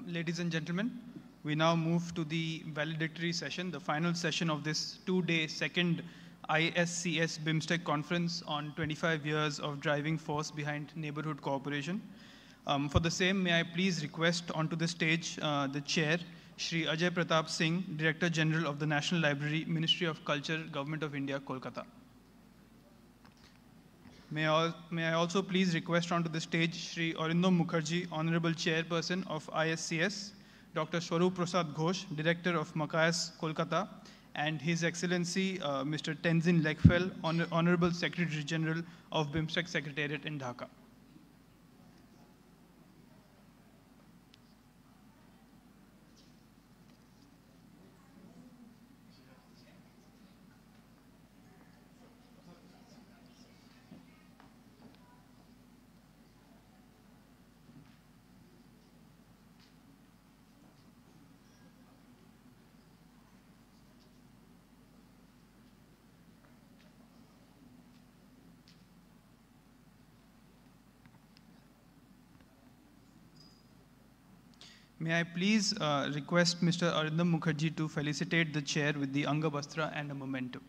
Ladies and gentlemen, we now move to the valedictory session, the final session of this two-day second ISCS BIMSTEC conference on 25 years of driving force behind neighborhood cooperation. For the same, may I please request onto the stage the chair, Shri Ajay Pratap Singh, Director General of the National Library, Ministry of Culture, Government of India, Kolkata. May I also please request onto the stage Shri Arindam Mukherjee, Honorable Chairperson of ISCS, Dr. Swarup Prasad Ghosh, Director of Makayas, Kolkata, and His Excellency Mr. Tenzin Lekfel, Honorable Secretary General of BIMSTEC Secretariat in Dhaka. May I please request Mr. Arindam Mukherjee to felicitate the chair with the Anga Bastra and a memento.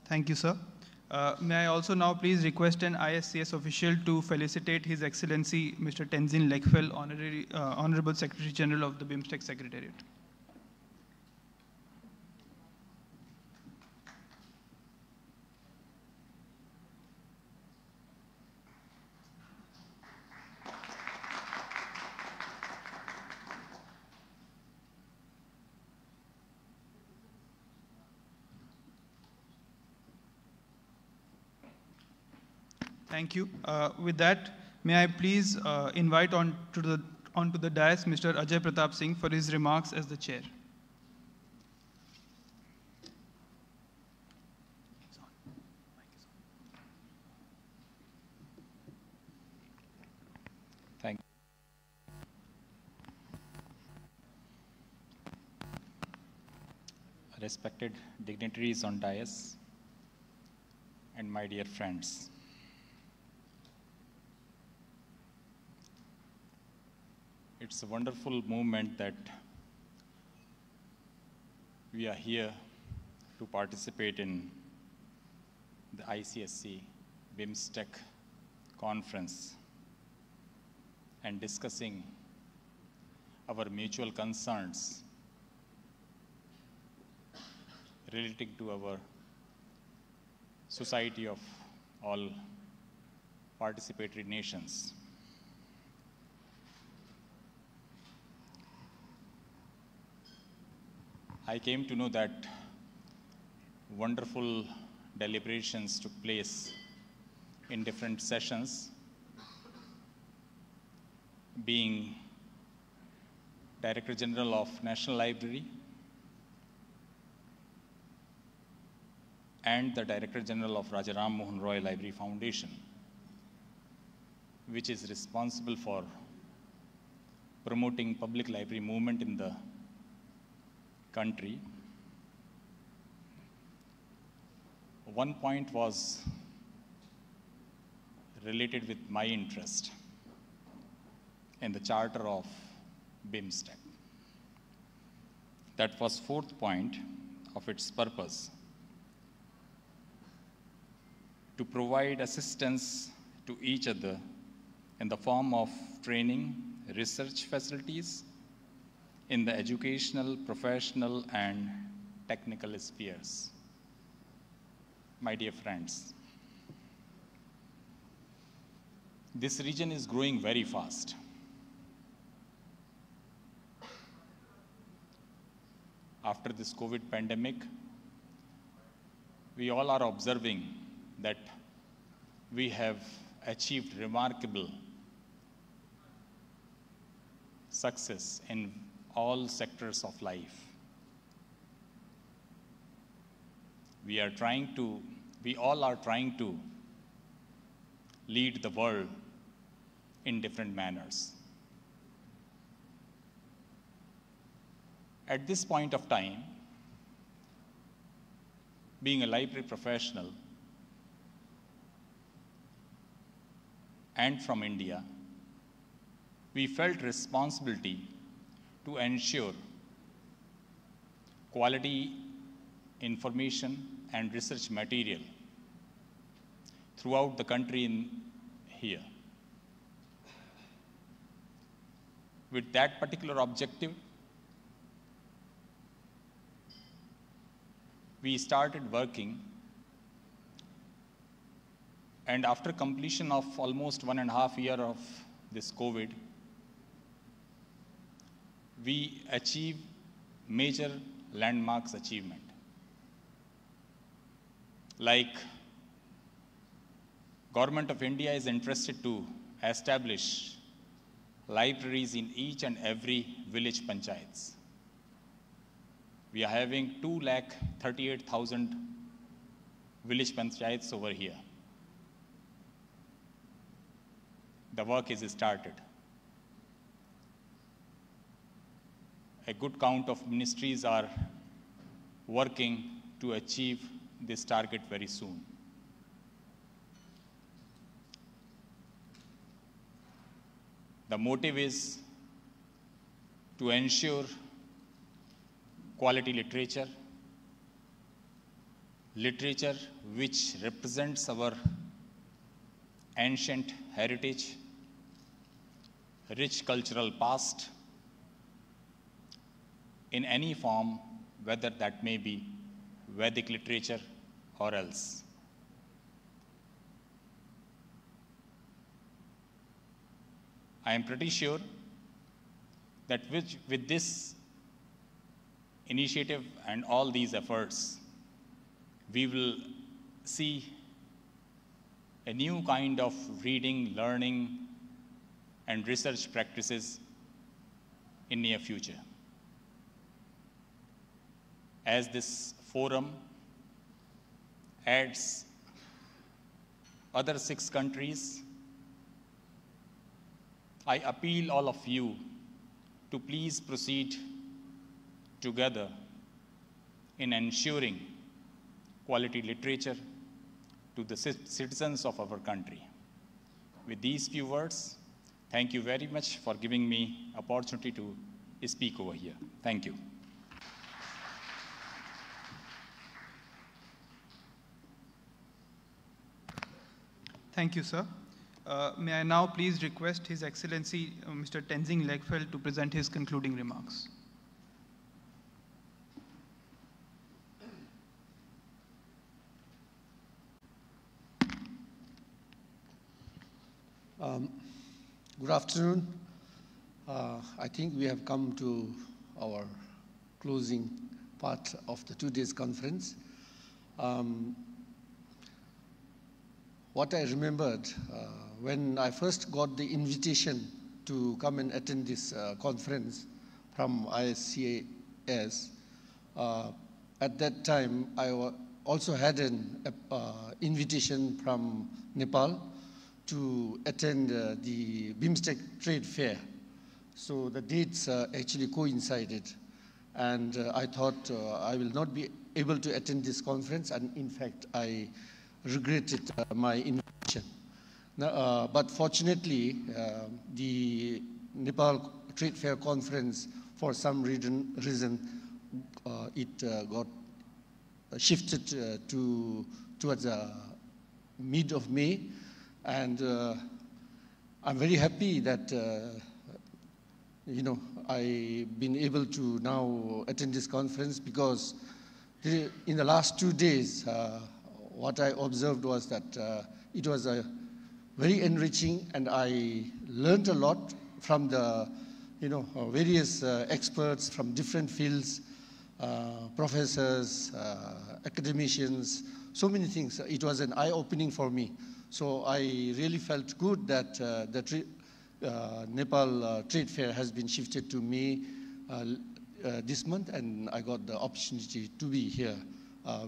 Thank you, sir. May I also now please request an ISCS official to felicitate His Excellency Mr. Tenzin Lekfel, Honorable Secretary General of the BIMSTEC Secretariat. Thank you. With that, may I please invite onto the dais Mr. Ajay Pratap Singh for his remarks as the chair. Thank you. Respected dignitaries on dais and my dear friends. It's a wonderful moment that we are here to participate in the ICSC BIMSTEC conference and discussing our mutual concerns relating to our society of all participatory nations. I came to know that wonderful deliberations took place in different sessions, being Director General of National Library and the Director General of Raja Ram Mohan Roy Library Foundation, which is responsible for promoting public library movement in the country. One point was related with my interest in the charter of BIMSTEC. That was fourth point of its purpose, to provide assistance to each other in the form of training, research facilities, in the educational, professional, and technical spheres. My dear friends, this region is growing very fast. After this COVID pandemic, we all are observing that we have achieved remarkable success in all sectors of life, we all are trying to lead the world in different manners. At this point of time, being a library professional and from India, we felt responsibility to ensure quality information and research material throughout the country here. With that particular objective, we started working, and after completion of almost 1.5 years of this COVID, we achieved major landmarks achievement. Like, Government of India is interested to establish libraries in each and every village panchayats. We are having 238,000 village panchayats over here. The work is started. A good count of ministries are working to achieve this target very soon. The motive is to ensure quality literature which represents our ancient heritage, rich cultural past, in any form, whether that may be Vedic literature or else. I am pretty sure that with this initiative and all these efforts, we will see a new kind of reading, learning, and research practices in near future. As this forum adds other 6 countries, I appeal all of you to please proceed together in ensuring quality literature to the citizens of our country. With these few words, thank you very much for giving me opportunity to speak over here. Thank you. Thank you, sir. May I now please request His Excellency Mr. Tenzing Legfeld to present his concluding remarks. Good afternoon. I think we have come to our closing part of the 2 days conference. What I remembered when I first got the invitation to come and attend this conference from ISCS, at that time I also had an invitation from Nepal to attend the BIMSTEC trade fair. So the dates actually coincided, and I thought I will not be able to attend this conference, and in fact I regretted my invitation. But fortunately, the Nepal Trade Fair Conference, for some reason it got shifted towards mid of May, and I'm very happy that I've been able to now attend this conference, because in the last 2 days, what I observed was that it was a very enriching, and I learned a lot from the various experts from different fields, professors, academicians, so many things. It was an eye-opening for me. So I really felt good that the Nepal Trade Fair has been shifted to May this month, and I got the opportunity to be here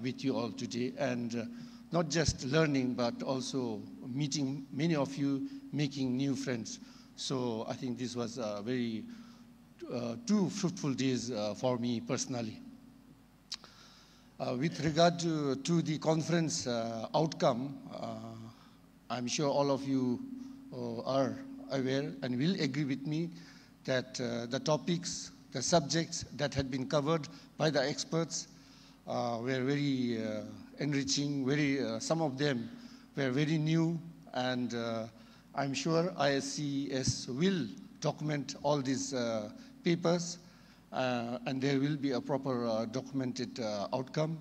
with you all today. And not just learning, but also meeting many of you, making new friends. So I think this was very two fruitful days for me personally. With regard to the conference outcome, I'm sure all of you are aware and will agree with me that the topics, the subjects that had been covered by the experts were very enriching, some of them were very new, and I'm sure ISCS will document all these papers, and there will be a proper documented outcome,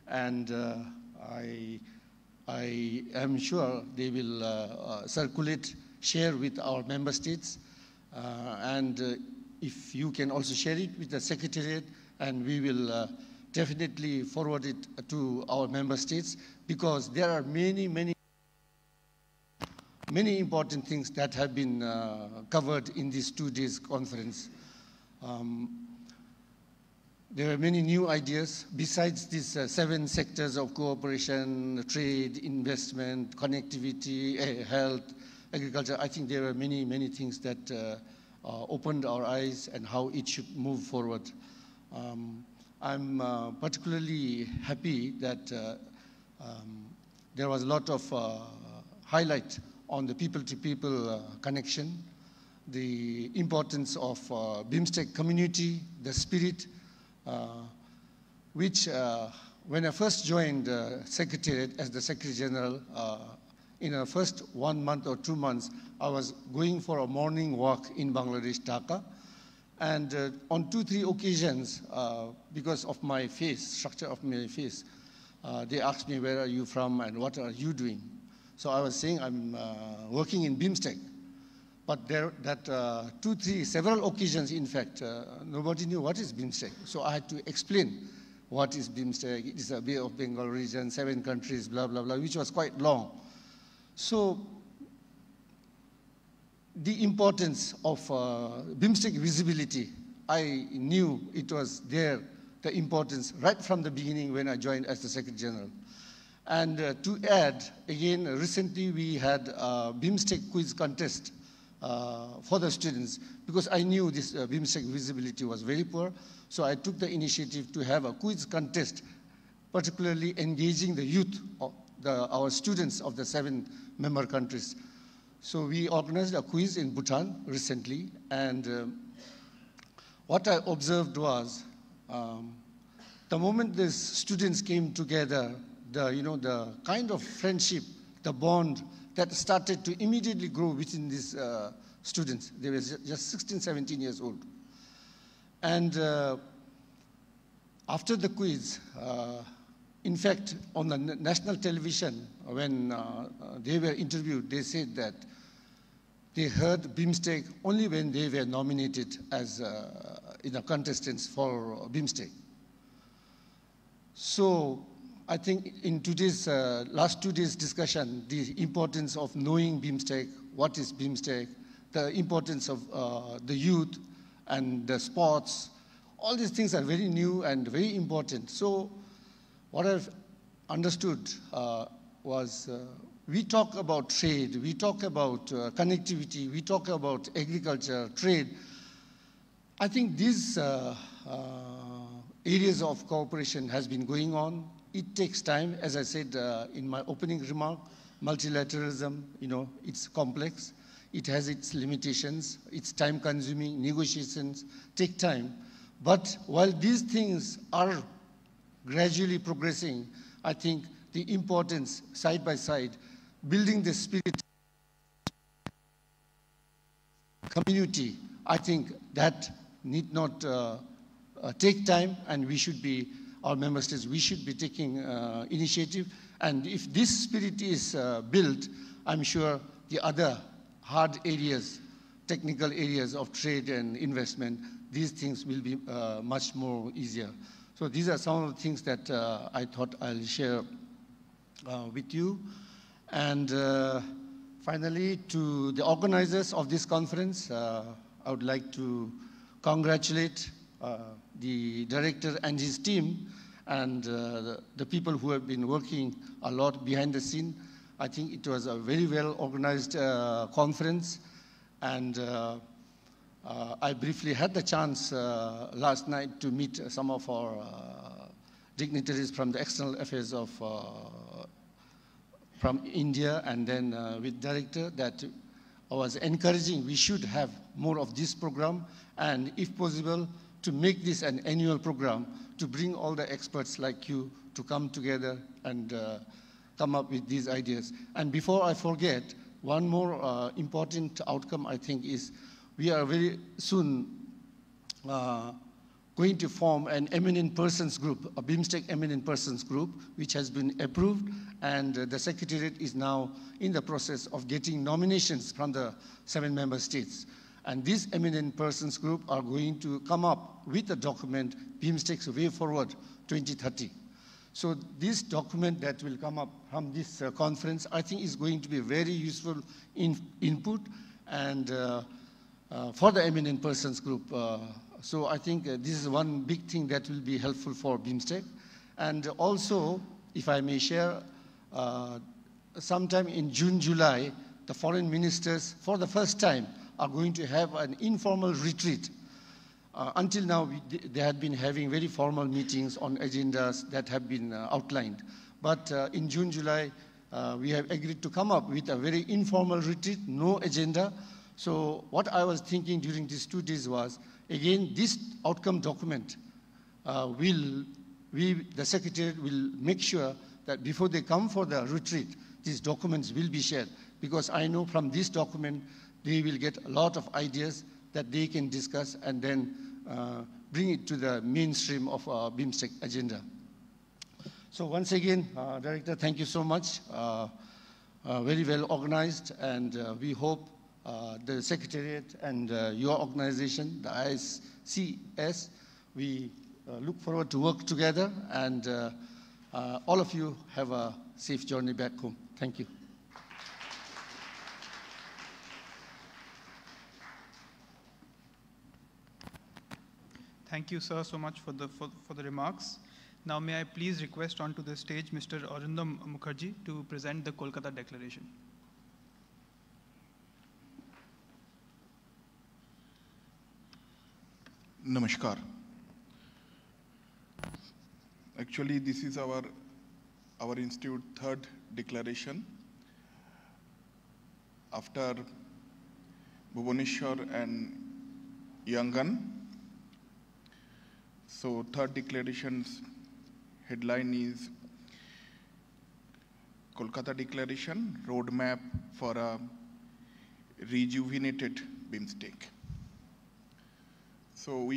and I am sure they will circulate, share with our member states, and if you can also share it with the Secretariat, and we will definitely forward it to our member states, because there are many important things that have been covered in this 2 days conference. There are many new ideas besides these 7 sectors of cooperation, trade, investment, connectivity, health, agriculture. I think there are many things that opened our eyes and how it should move forward. I'm particularly happy that there was a lot of highlight on the people-to-people connection, the importance of BIMSTEC community, the spirit, which when I first joined Secretariat as the Secretary General, in the first 1 month or 2 months, I was going for a morning walk in Bangladesh, Dhaka. And on 2-3 occasions, because of my face, structure of my face, they asked me, where are you from and what are you doing? So I was saying I'm working in BIMSTEC. But there, several occasions, in fact, nobody knew what is BIMSTEC. So I had to explain what is BIMSTEC. It is a Bay of Bengal region, 7 countries, blah, blah, blah, which was quite long. So the importance of BIMSTEC visibility, I knew it was there, the importance right from the beginning when I joined as the Secretary General. And to add, again, recently we had a BIMSTEC quiz contest for the students, because I knew this BIMSTEC visibility was very poor. So I took the initiative to have a quiz contest, particularly engaging the youth, our students of the 7 member countries. So we organized a quiz in Bhutan recently, and what I observed was the moment these students came together, the kind of friendship, the bond that started to immediately grow within these students. They were just 16, 17 years old. And after the quiz, in fact, on the national television, when they were interviewed, they said that they heard BIMSTEC only when they were nominated as contestants for BIMSTEC. So I think in today's last 2 days discussion, the importance of knowing BIMSTEC, what is BIMSTEC, the importance of the youth and the sports, all these things are very new and very important. So what I've understood was we talk about trade, we talk about connectivity, we talk about agriculture, trade. I think these areas of cooperation has been going on. It takes time, as I said in my opening remark, multilateralism, it's complex. It has its limitations. It's time consuming. Negotiations take time. But while these things are gradually progressing, I think the importance, side by side, building the spirit community, I think that need not take time, and we should be, our member states, we should be taking initiative. And if this spirit is built, I'm sure the other hard areas, technical areas of trade and investment, these things will be much more easier. So these are some of the things that I thought I'll share with you. And finally, to the organizers of this conference, I would like to congratulate the director and his team, and the people who have been working a lot behind the scene. I think it was a very well organized conference, and I briefly had the chance last night to meet some of our dignitaries from the external affairs of from India, and then with director that I was encouraging we should have more of this program, and if possible to make this an annual program to bring all the experts like you to come together and come up with these ideas. And before I forget, one more important outcome I think is we are very soon going to form an eminent persons group, a BIMSTEC eminent persons group, which has been approved, and the Secretariat is now in the process of getting nominations from the 7 member states. And this eminent persons group are going to come up with a document, BIMSTEC's Way Forward 2030. So this document that will come up from this conference, I think is going to be very useful input and for the eminent persons group. So I think this is one big thing that will be helpful for BIMSTEC. And also, if I may share, sometime in June, July, the foreign ministers, for the first time, are going to have an informal retreat. Until now, they had been having very formal meetings on agendas that have been outlined. But in June, July, we have agreed to come up with a very informal retreat, no agenda. So what I was thinking during these 2 days was, again, this outcome document the Secretariat will make sure that before they come for the retreat, these documents will be shared. Because I know from this document, they will get a lot of ideas that they can discuss and then bring it to the mainstream of our BIMSTEC agenda. So once again, Director, thank you so much. Very well organized, and we hope the Secretariat and your organization, the ISCS, we look forward to work together, and all of you have a safe journey back home. Thank you. Thank you, sir, so much for the remarks. Now, may I please request onto the stage Mr. Arundam Mukherjee to present the Kolkata Declaration. Namaskar. Actually, this is our institute third declaration after Bhubaneswar and Yangon. So third declaration's headline is Kolkata Declaration, Roadmap for a Rejuvenated BIMSTEC. So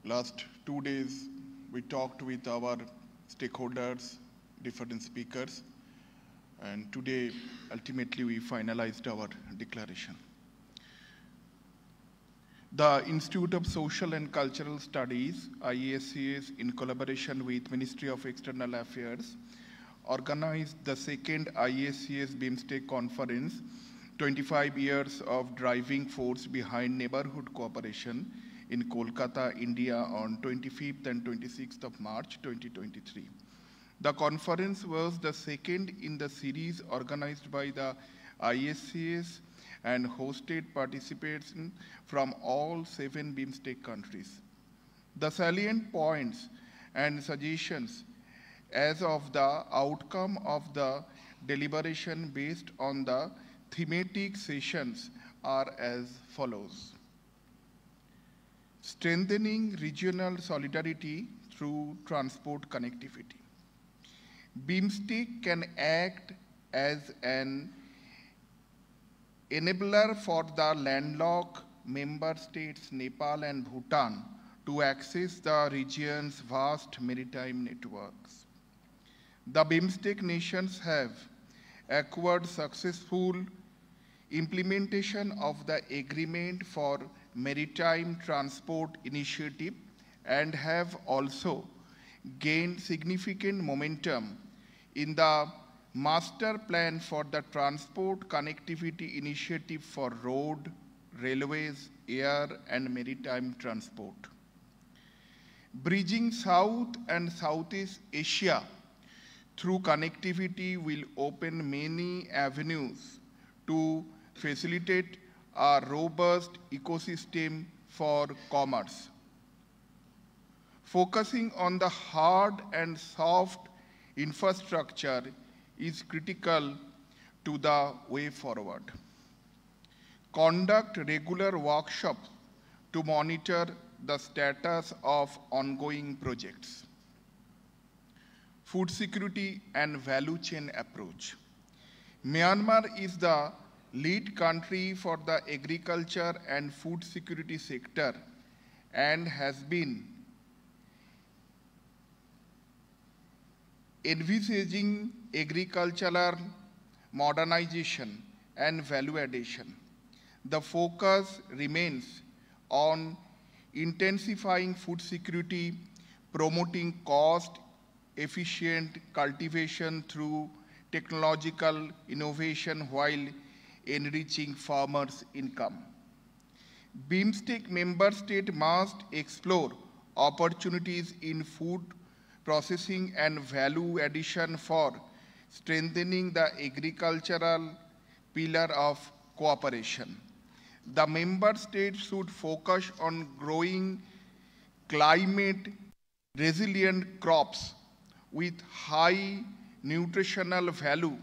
last 2 days, we talked with our stakeholders, different speakers, and today, ultimately, we finalized our declaration. The Institute of Social and Cultural Studies, ISCS, in collaboration with Ministry of External Affairs, organized the second ISCS BIMSTEC conference, 25 years of driving force behind neighborhood cooperation in Kolkata, India on 25th and 26th of March 2023. The conference was the second in the series organized by the ISCS and hosted participants from all 7 BIMSTEC countries. The salient points and suggestions as of the outcome of the deliberation based on the thematic sessions are as follows. Strengthening regional solidarity through transport connectivity. BIMSTEC can act as an enabler for the landlocked member states Nepal and Bhutan to access the region's vast maritime networks. The BIMSTEC nations have acquired successful implementation of the Agreement for Maritime Transport Initiative and have also gained significant momentum in the Master Plan for the Transport Connectivity Initiative for road, railways, air, and maritime transport. Bridging South and Southeast Asia through connectivity will open many avenues to facilitate a robust ecosystem for commerce. Focusing on the hard and soft infrastructure is critical to the way forward. Conduct regular workshops to monitor the status of ongoing projects. Food security and value chain approach. Myanmar is the lead country for the agriculture and food security sector and has been envisaging agricultural modernization and value addition. The focus remains on intensifying food security, promoting cost-efficient cultivation through technological innovation while enriching farmers' income. BIMSTEC member state must explore opportunities in food processing and value addition for strengthening the agricultural pillar of cooperation. The member states should focus on growing climate resilient crops with high nutritional value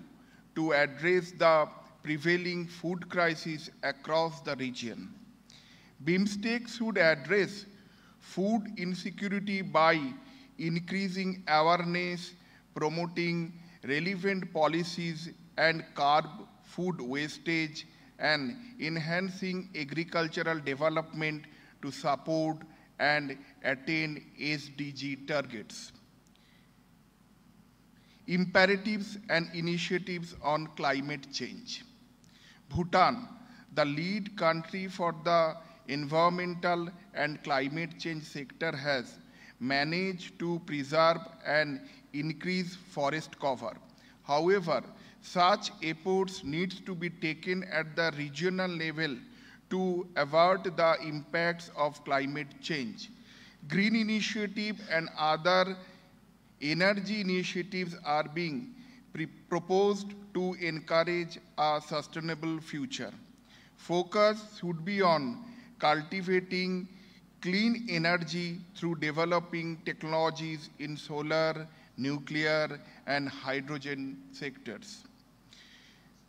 to address the prevailing food crisis across the region. BIMSTEC should address food insecurity by increasing awareness, promoting relevant policies, and curb food wastage, and enhancing agricultural development to support and attain SDG targets. Imperatives and initiatives on climate change. Bhutan, the lead country for the environmental and climate change sector, has managed to preserve and increase forest cover. However, such efforts need to be taken at the regional level to avert the impacts of climate change. Green initiative and other energy initiatives are being proposed to encourage a sustainable future. Focus should be on cultivating clean energy through developing technologies in solar, nuclear, and hydrogen sectors.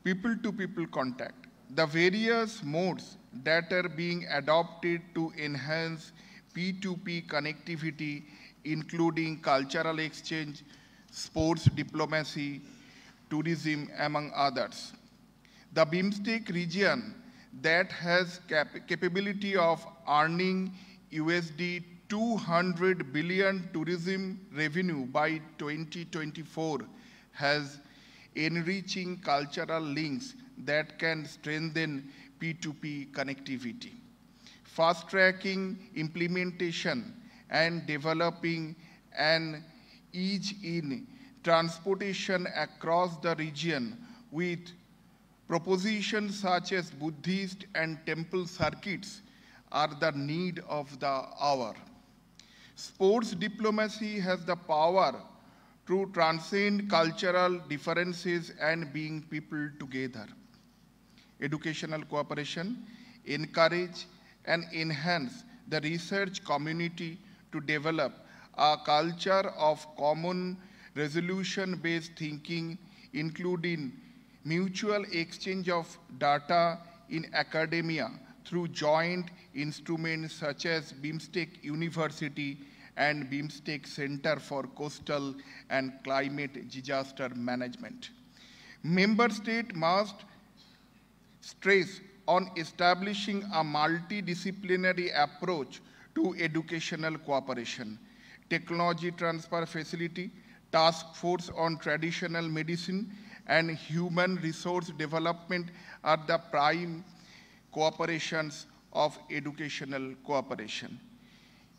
People-to-people contact. The various modes that are being adopted to enhance P2P connectivity, including cultural exchange, sports diplomacy, tourism, among others. The BIMSTEC region that has capability of earning USD 200 billion tourism revenue by 2024 has enriching cultural links that can strengthen P2P connectivity. Fast-tracking implementation and developing an ease in transportation across the region with propositions such as Buddhist and temple circuits are the need of the hour. Sports diplomacy has the power to transcend cultural differences and bring people together. Educational cooperation, encourage and enhance the research community to develop a culture of common resolution-based thinking, including mutual exchange of data in academia through joint instruments such as BIMSTEC University and BIMSTEC Center for Coastal and Climate Disaster Management. Member states must stress on establishing a multidisciplinary approach to educational cooperation. Technology transfer facility, task force on traditional medicine, and human resource development are the prime cooperations of educational cooperation.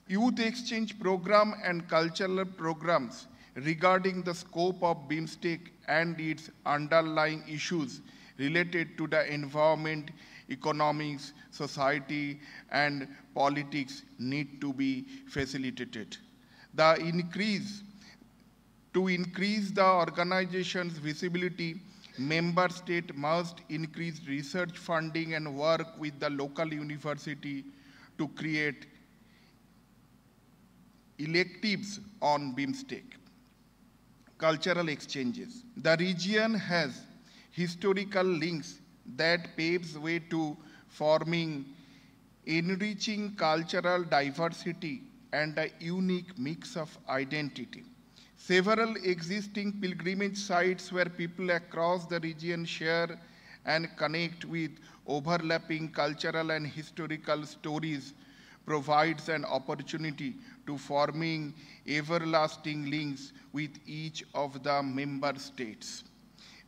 Youth exchange program and cultural programs regarding the scope of BIMSTEC and its underlying issues related to the environment, economics, society, and politics need to be facilitated. To increase the organization's visibility, member state must increase research funding and work with the local university to create electives on BIMSTEC. Cultural exchanges. The region has historical links that paves way to forming enriching cultural diversity and a unique mix of identity. Several existing pilgrimage sites where people across the region share and connect with overlapping cultural and historical stories provides an opportunity to forming everlasting links with each of the member states.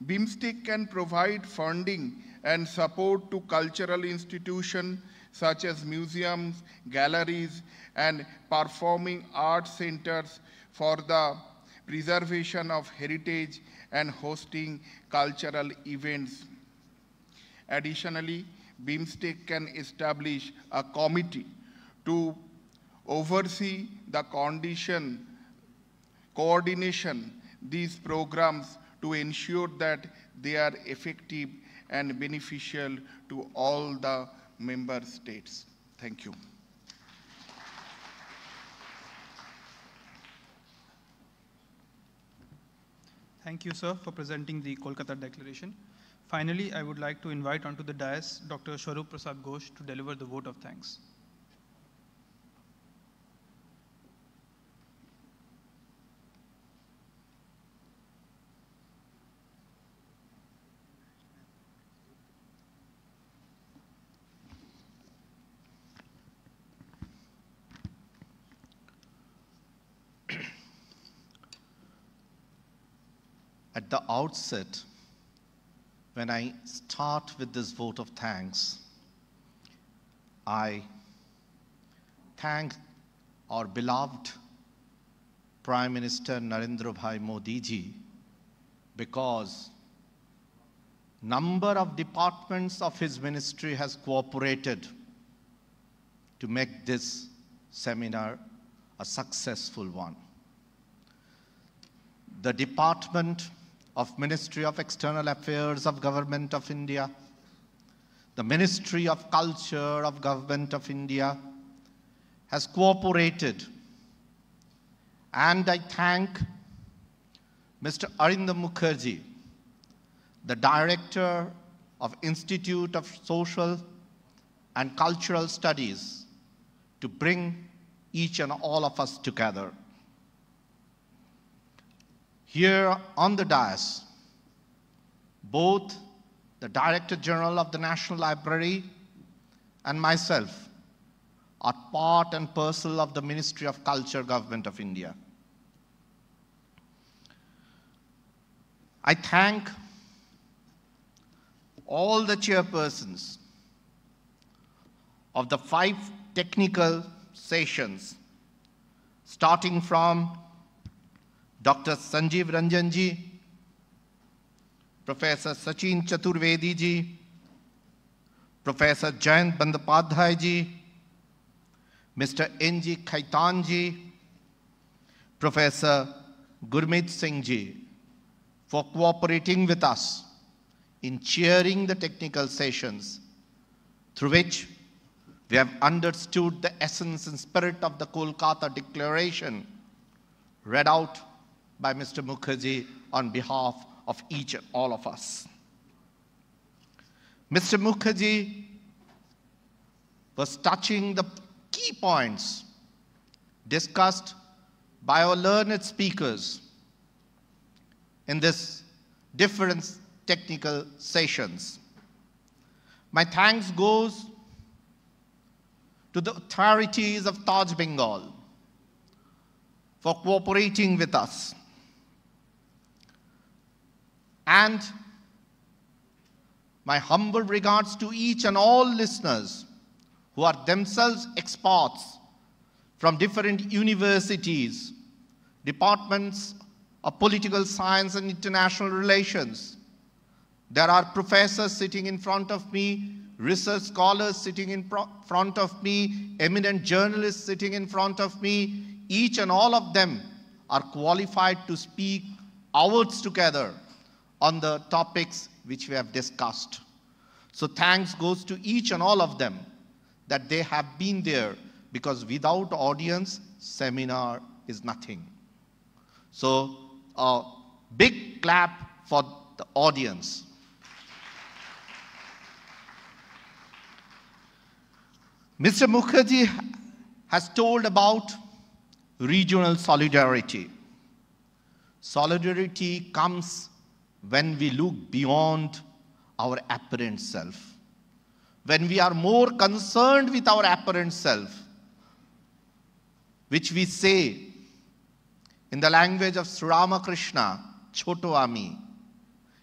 BIMSTEC can provide funding and support to cultural institutions such as museums, galleries, and performing arts centers for the preservation of heritage and hosting cultural events. Additionally, BIMSTEC can establish a committee to oversee the coordination these programs to ensure that they are effective and beneficial to all the member states. Thank you. Thank you, sir, for presenting the Kolkata Declaration. Finally, I would like to invite onto the dais Dr. Swarup Prasad Ghosh to deliver the vote of thanks. At the outset, when I start with this vote of thanks, I thank our beloved Prime Minister Narendra Bhai Modi ji, because number of departments of his ministry has cooperated to make this seminar a successful one. The Department of Ministry of External Affairs of Government of India, the Ministry of Culture of Government of India has cooperated. And I thank Mr. Arindam Mukherjee, the Director of Institute of Social and Cultural Studies, to bring each and all of us together. Here on the dais, both the Director General of the National Library and myself are part and parcel of the Ministry of Culture, Government of India. I thank all the chairpersons of the 5 technical sessions, starting from Dr. Sanjeev Ranjan ji, Professor Sachin Chaturvedi ji, Professor Jayant Bandopadhyay ji, Mr. N.G. Khaitan ji, Professor Gurmeet Singh ji, for cooperating with us in chairing the technical sessions, through which we have understood the essence and spirit of the Kolkata Declaration read out by Mr. Mukherjee on behalf of each and all of us. Mr. Mukherjee was touching the key points discussed by our learned speakers in this different technical sessions. My thanks goes to the authorities of Taj Bengal for cooperating with us. And my humble regards to each and all listeners who are themselves experts from different universities, departments of political science and international relations. There are professors sitting in front of me, research scholars sitting in front of me, eminent journalists sitting in front of me, each and all of them are qualified to speak hours together on the topics which we have discussed. So thanks goes to each and all of them that they have been there, because without audience, seminar is nothing. So a big clap for the audience. Mr. Mukherjee has told about regional solidarity. Solidarity comes when we look beyond our apparent self. When we are more concerned with our apparent self, which we say in the language of Sri Ramakrishna, Choto Ami,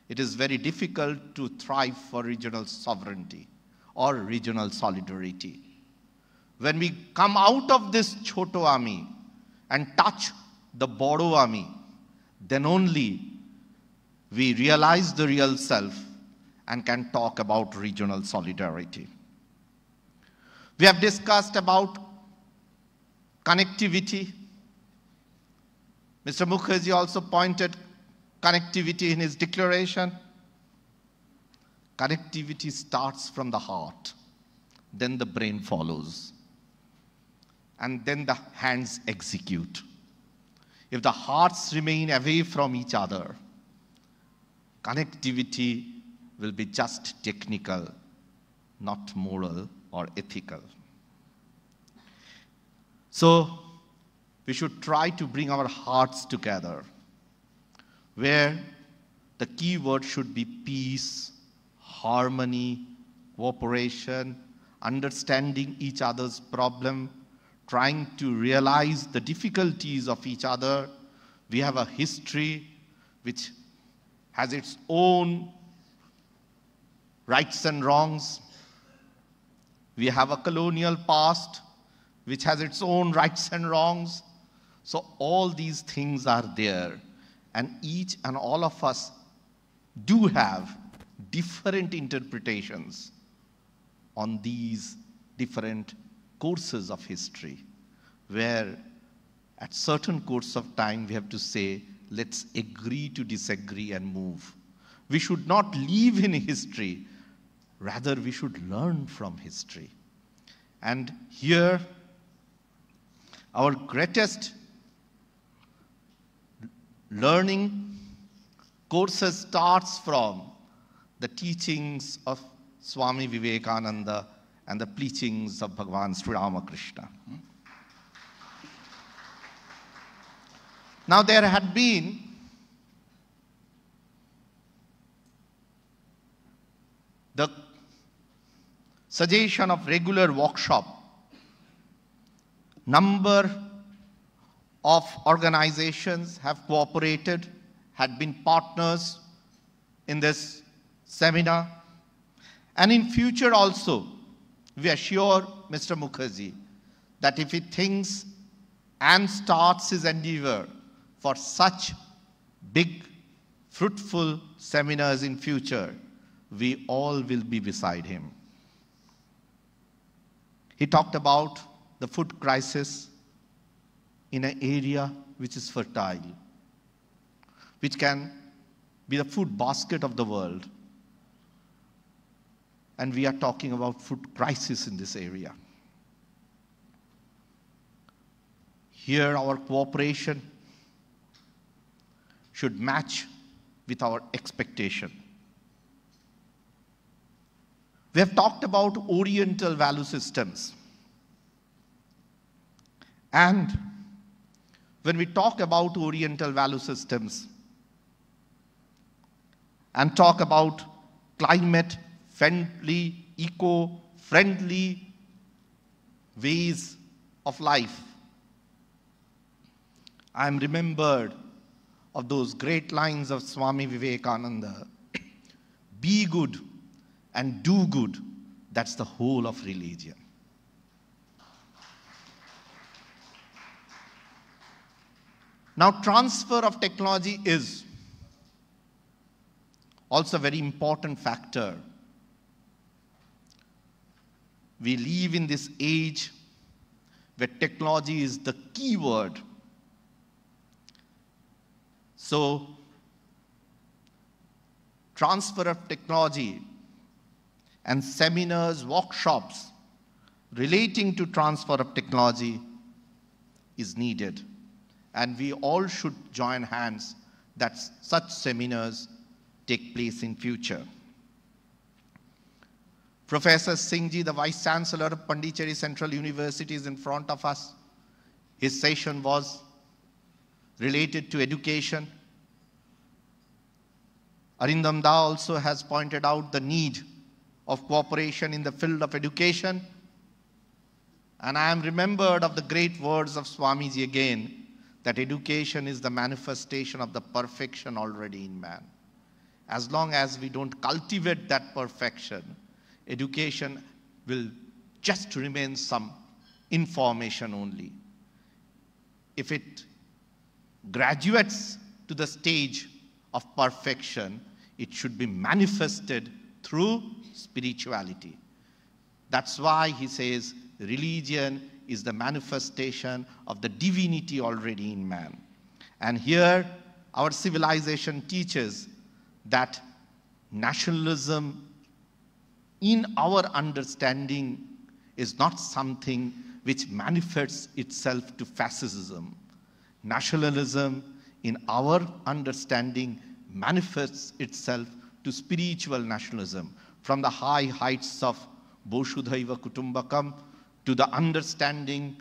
it is very difficult to thrive for regional sovereignty or regional solidarity. When we come out of this Choto Ami and touch the Bodo Ami, then only we realize the real self and can talk about regional solidarity. We have discussed about connectivity. Mr. Mukherjee also pointed connectivity in his declaration. Connectivity starts from the heart, then the brain follows, and then the hands execute. If the hearts remain away from each other, connectivity will be just technical, not moral or ethical. So we should try to bring our hearts together, where the key word should be peace, harmony, cooperation, understanding each other's problem, trying to realize the difficulties of each other. We have a history which has its own rights and wrongs. We have a colonial past which has its own rights and wrongs. So all these things are there, and each and all of us do have different interpretations on these different courses of history, where at certain course of time we have to say, let's agree to disagree and move. We should not live in history, rather we should learn from history. And here, our greatest learning courses starts from the teachings of Swami Vivekananda and the preachings of Bhagavan Sri Ramakrishna. Now there had been the suggestion of regular workshop. Number of organizations have cooperated, had been partners in this seminar. And in future also, we assure Mr. Mukherjee that if he thinks and starts his endeavor for such big, fruitful seminars in future, we all will be beside him. He talked about the food crisis in an area which is fertile, which can be the food basket of the world. And we are talking about food crisis in this area. Here our cooperation should match with our expectation. We have talked about Oriental value systems. And when we talk about Oriental value systems and talk about climate-friendly, eco-friendly ways of life, I am remembered of those great lines of Swami Vivekananda. Be good and do good. That's the whole of religion. Now, transfer of technology is also a very important factor. We live in this age where technology is the key word. So, transfer of technology and seminars, workshops relating to transfer of technology is needed. And we all should join hands that such seminars take place in future. Professor Singhji, the Vice Chancellor of Pondicherry Central University, is in front of us. His session was related to education. Arindam Da also has pointed out the need of cooperation in the field of education. And I am remembered of the great words of Swamiji again, that education is the manifestation of the perfection already in man. As long as we don't cultivate that perfection, education will just remain some information only. If it graduates to the stage of perfection, it should be manifested through spirituality. That's why he says religion is the manifestation of the divinity already in man. And here our civilization teaches that nationalism in our understanding is not something which manifests itself to fascism. Nationalism in our understanding manifests itself to spiritual nationalism, from the high heights of Boshudhaiva Kutumbakam to the understanding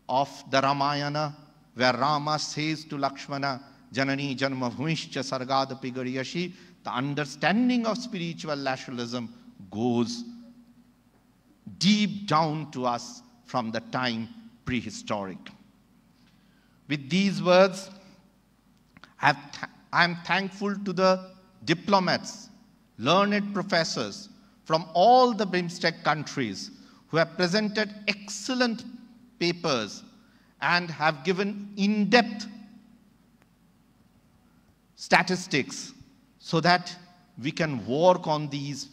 of the Ramayana, where Rama says to Lakshmana, Janani Janma Bhumishcha Sargadapi Gariyashi, the understanding of spiritual nationalism goes deep down to us from the time prehistoric. With these words, I am thankful to the diplomats, learned professors from all the BIMSTEC countries who have presented excellent papers and have given in-depth statistics so that we can work on these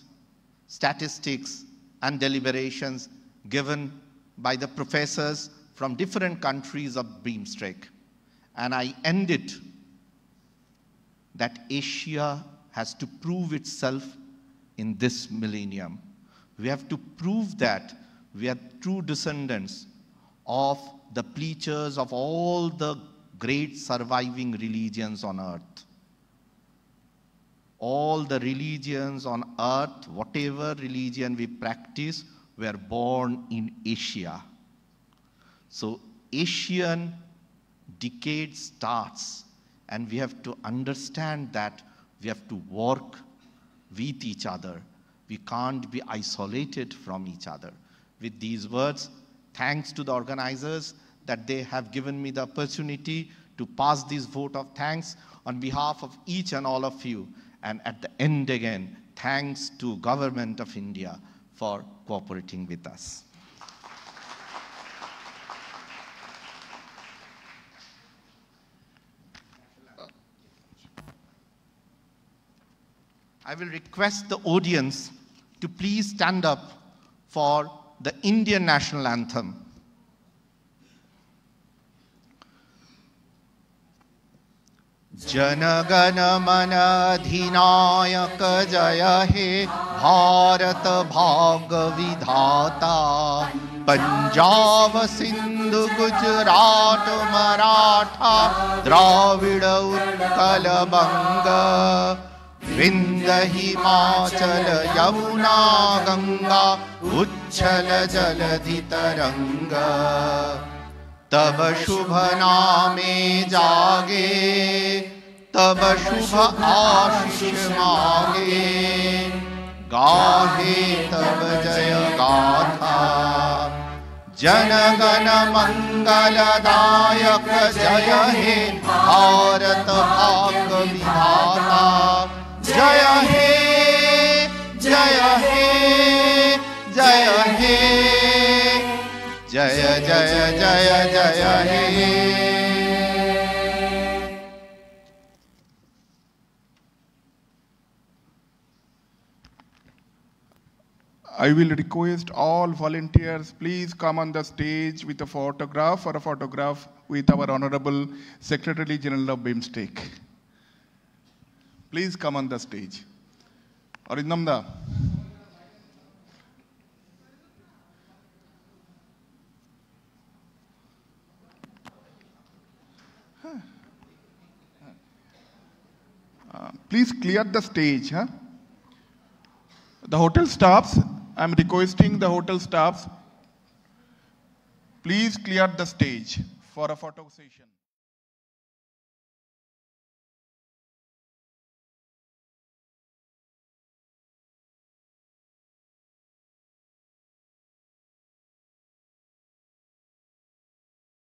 statistics and deliberations given by the professors from different countries of BIMSTEC. And I end it that Asia has to prove itself in this millennium. We have to prove that we are true descendants of the preachers of all the great surviving religions on earth. All the religions on earth, whatever religion we practice, were born in Asia. So Asian decade starts, and we have to understand that we have to work with each other. We can't be isolated from each other. With these words, thanks to the organizers that they have given me the opportunity to pass this vote of thanks on behalf of each and all of you. And at the end again, thanks to Government of India for cooperating with us. I will request the audience to please stand up for the Indian national anthem. Janagana mana adhinayak jaya he Bharat bhag vidhata Punjab Sindhu Gujarat Maratha Dravida Utkal Banga Vindhya Himachal Yamuna Ganga Uchchal Jaladhi Taranga तब शुभ नामे जागे तब शुभ आशीष मांगे गाहे तब जय गाथा जनगण मंगलदायक जय हे भारत भाग्य विधाता जय हे जय हे जय हे जय जय जय जय हे I will request all volunteers, please come on the stage with a photograph or a photograph with our Honorable Secretary General of BIMSTEC. Please come on the stage. Arindamda. Please clear the stage. Huh? The hotel staffs, I'm requesting the hotel staffs, please clear the stage for a photo session.